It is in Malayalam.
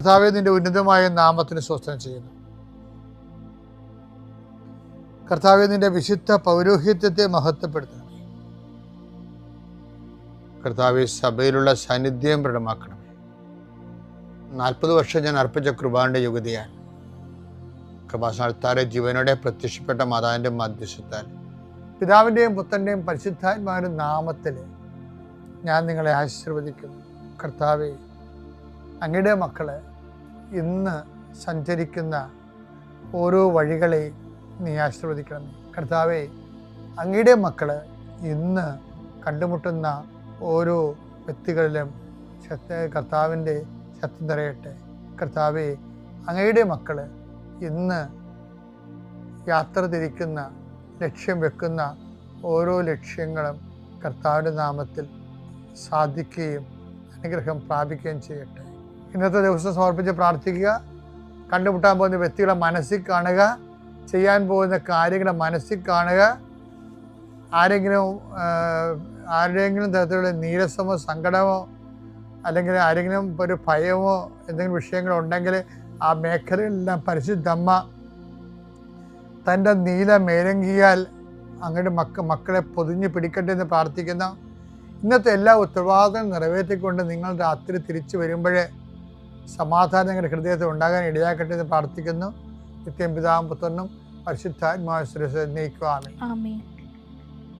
കർത്താവേ, നിന്റെ ഉന്നതമായ നാമത്തിന് സ്തോത്രം ചെയ്യുന്നു. കർത്താവേ, നിന്റെ വിശുദ്ധ പൗരോഹിത്യത്തെ മഹത്വപ്പെടുത്തണമേ. കർത്താവേ, സഭയിലുള്ള സാന്നിധ്യം പ്രകടമാക്കണമേ. 40 വർഷം ഞാൻ അർപ്പിച്ച കൃപാന്റെ യുഗതിയാൽ കൃപാസനത്താലെ ജീവനോടെ പ്രത്യക്ഷപ്പെട്ട മാതാവിൻ്റെ മധ്യസ്ഥത്താൽ പിതാവിൻ്റെയും പുത്രൻ്റെയും പരിശുദ്ധാത്മാവിൻ്റെ നാമത്തിൽ ഞാൻ നിങ്ങളെ ആശീർവദിക്കുന്നു. കർത്താവേ, അങ്ങയുടെ മക്കളെ ഇന്ന് സഞ്ചരിക്കുന്ന ഓരോ വഴികളെയും നീ ആശീർവദിക്കണം. കർത്താവേ, അങ്ങയുടെ മക്കള് ഇന്ന് കണ്ടുമുട്ടുന്ന ഓരോ വ്യക്തികളിലും കർത്താവിൻ്റെ ശക്തി നിറയട്ടെ. കർത്താവേ, അങ്ങയുടെ മക്കള് ഇന്ന് യാത്ര തിരിക്കുന്ന, ലക്ഷ്യം വെക്കുന്ന ഓരോ ലക്ഷ്യങ്ങളും കർത്താവിൻ്റെ നാമത്തിൽ സാധിക്കുകയും അനുഗ്രഹം പ്രാപിക്കുകയും ചെയ്യട്ടെ. ഇന്നത്തെ ദിവസം സമർപ്പിച്ച് പ്രാർത്ഥിക്കുക. കണ്ടുമുട്ടാൻ പോകുന്ന വ്യക്തികളെ മനസ്സിൽ കാണുക, ചെയ്യാൻ പോകുന്ന കാര്യങ്ങളെ മനസ്സിൽ കാണുക. ആരുടെയെങ്കിലും തരത്തിലുള്ള നീരസമോ സങ്കടമോ അല്ലെങ്കിൽ ആരെങ്കിലും ഒരു ഭയമോ എന്തെങ്കിലും വിഷയങ്ങളുണ്ടെങ്കിൽ ആ മേഖലകളിലെല്ലാം പരിശുദ്ധമ്മ തൻ്റെ നീല മേലങ്കിയാൽ അങ്ങയുടെ മക്കളെ പൊതിഞ്ഞ് പിടിക്കട്ടെ എന്ന് പ്രാർത്ഥിക്കുന്ന. ഇന്നത്തെ എല്ലാ ഉത്തരവാദിത്തങ്ങളും നിറവേറ്റിക്കൊണ്ട് നിങ്ങൾ രാത്രി തിരിച്ചു വരുമ്പോഴേ സമാധാനം നിങ്ങളുടെ ഹൃദയത്തിൽ ഉണ്ടാകാൻ ഇടയാക്കട്ടെ എന്ന് പ്രാർത്ഥിക്കുന്നു. നിത്യം പിതാവും പുത്രനും പരിശുദ്ധാത്മാവും നയിക്കുവാമേ.